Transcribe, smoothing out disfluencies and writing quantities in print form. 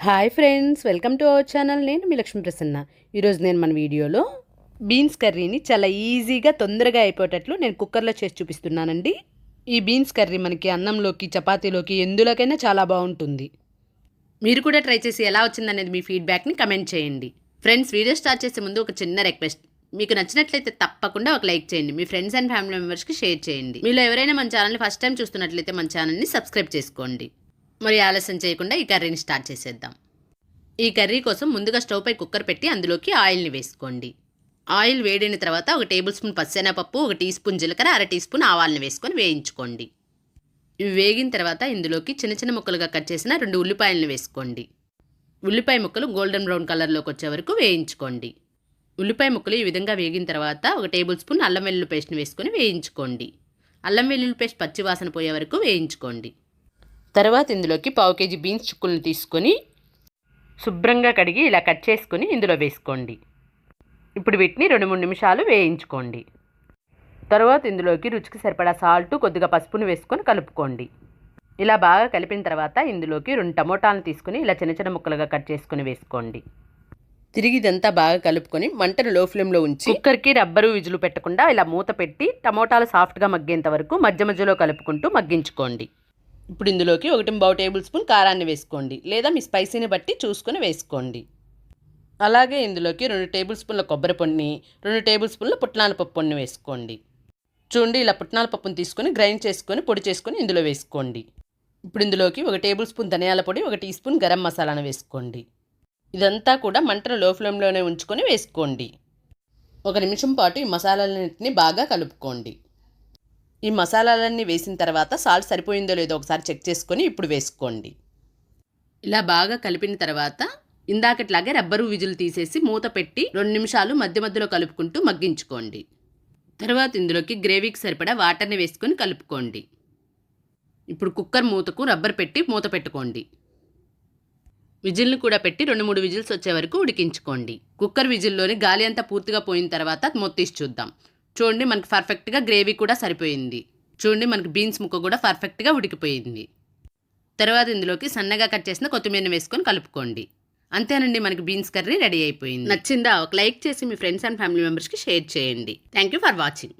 Hi friends, welcome to our channel. నేను మీ లక్ష్మీ ప్రసన్న. ఈరోజు నేను మన వీడియోలో బీన్స్ కర్రీని చాలా ఈజీగా తొందరగా అయిపోయేటట్లు నేను కుక్కర్లో చేసి చూపిస్తున్నానండి. ఈ బీన్స్ కర్రీ మనకి అన్నంలోకి, చపాతీలోకి, ఎందులోకైనా చాలా బాగుంటుంది. మీరు కూడా ట్రై చేసి ఎలా వచ్చిందనేది మీ ఫీడ్బ్యాక్ని కమెంట్ చేయండి. ఫ్రెండ్స్, వీడియో స్టార్ట్ చేసే ముందు ఒక చిన్న రిక్వెస్ట్. మీకు నచ్చినట్లయితే తప్పకుండా ఒక లైక్ చేయండి. మీ ఫ్రెండ్స్ అండ్ ఫ్యామిలీ మెంబర్స్కి షేర్ చేయండి. మీలో ఎవరైనా మన ఛానల్ని ఫస్ట్ టైం చూస్తున్నట్లయితే మన ఛానల్ని సబ్స్క్రైబ్ చేసుకోండి. మరి ఆలస్యం చేయకుండా ఈ కర్రీని స్టార్ట్ చేసేద్దాం. ఈ కర్రీ కోసం ముందుగా స్టవ్ పై కుక్కర్ పెట్టి అందులోకి ఆయిల్ని వేసుకోండి. ఆయిల్ వేడిన తర్వాత 1 టేబుల్ స్పూన్ పచ్చెనపప్పు, 1 టీ స్పూన్ జీలకర్ర, 1/2 టీ స్పూన్ ఆవాలను వేసుకొని వేయించుకోండి. ఇవి వేగిన తర్వాత ఇందులోకి చిన్న చిన్న ముక్కలుగా కట్ చేసిన 2 ఉల్లిపాయలను వేసుకోండి. ఉల్లిపాయ ముక్కలు గోల్డెన్ బ్రౌన్ కలర్లోకి వచ్చే వరకు వేయించుకోండి. ఉల్లిపాయ ముక్కలు ఈ విధంగా వేగిన తర్వాత 1 టేబుల్ స్పూన్ అల్లం వెల్లుల్లి పేస్ట్ని వేసుకొని వేయించుకోండి. అల్లం వెల్లుల్లి పేస్ట్ పచ్చివాసన పోయే వరకు వేయించుకోండి. తర్వాత ఇందులోకి 1/2 కేజీ బీన్స్ చుక్కులను తీసుకొని శుభ్రంగా కడిగి ఇలా కట్ చేసుకొని ఇందులో వేసుకోండి. ఇప్పుడు వీటిని 2-3 నిమిషాలు వేయించుకోండి. తర్వాత ఇందులోకి రుచికి సరిపడా సాల్ట్, కొద్దిగా పసుపును వేసుకొని కలుపుకోండి. ఇలా బాగా కలిపిన తర్వాత ఇందులోకి 2 టమోటాలను తీసుకుని ఇలా చిన్న చిన్న ముక్కలుగా కట్ చేసుకుని వేసుకోండి. తిరిగి ఇదంతా బాగా కలుపుకొని మంటను లో ఫ్లేమ్లో ఉంచి కుక్కర్కి రబ్బరు విజులు పెట్టకుండా ఇలా మూత పెట్టి టమోటాలు సాఫ్ట్గా మగ్గేంత వరకు మధ్య మధ్యలో కలుపుకుంటూ మగ్గించుకోండి. ఇప్పుడు ఇందులోకి 1 టేబుల్ స్పూన్ కారాన్ని వేసుకోండి, లేదా మీ స్పైసీని బట్టి చూసుకొని వేసుకోండి. అలాగే ఇందులోకి 2 టేబుల్ స్పూన్ల కొబ్బరి పొడిని, 2 టేబుల్ స్పూన్ల పుట్నాల పప్పుని వేసుకోండి. చూడండి, ఇలా పుట్నాల పప్పుని తీసుకొని గ్రైండ్ చేసుకొని పొడి చేసుకొని ఇందులో వేసుకోండి. ఇప్పుడు ఇందులోకి 1 టేబుల్ స్పూన్ ధనియాల పొడి, 1 టీ స్పూన్ గరం మసాలాను వేసుకోండి. ఇదంతా కూడా మంటను లో ఫ్లేమ్లోనే ఉంచుకొని వేసుకోండి. 1 నిమిషం పాటు ఈ మసాలాలన్నింటినీ బాగా కలుపుకోండి. ఈ మసాలాలన్నీ వేసిన తర్వాత సాల్ట్ సరిపోయిందో లేదో ఒకసారి చెక్ చేసుకొని ఇప్పుడు వేసుకోండి. ఇలా బాగా కలిపిన తర్వాత ఇందాకట్లాగే రబ్బరు విజులు తీసేసి మూత పెట్టి 2 నిమిషాలు మధ్య మధ్యలో కలుపుకుంటూ మగ్గించుకోండి. తర్వాత ఇందులోకి గ్రేవీకి సరిపడా వాటర్ని వేసుకొని కలుపుకోండి. ఇప్పుడు కుక్కర్ మూతకు రబ్బర్ పెట్టి మూత పెట్టుకోండి. విజిల్ని కూడా పెట్టి 2-3 విజిల్స్ వచ్చే వరకు ఉడికించుకోండి. కుక్కర్ విజిల్లోని గాలి అంతా పూర్తిగా పోయిన తర్వాత మూత తీసి చూద్దాం. చూడండి, మనకి పర్ఫెక్ట్గా గ్రేవీ కూడా సరిపోయింది. చూడండి, మనకి బీన్స్ ముక్క కూడా పర్ఫెక్ట్గా ఉడికిపోయింది. తర్వాత ఇందులోకి సన్నగా కట్ చేసిన కొత్తిమీరని వేసుకొని కలుపుకోండి. అంతేనండి, మనకి బీన్స్ కర్రీ రెడీ అయిపోయింది. నచ్చిందా? ఒక లైక్ చేసి మీ ఫ్రెండ్స్ అండ్ ఫ్యామిలీ మెంబర్స్కి షేర్ చేయండి. Thank you for watching.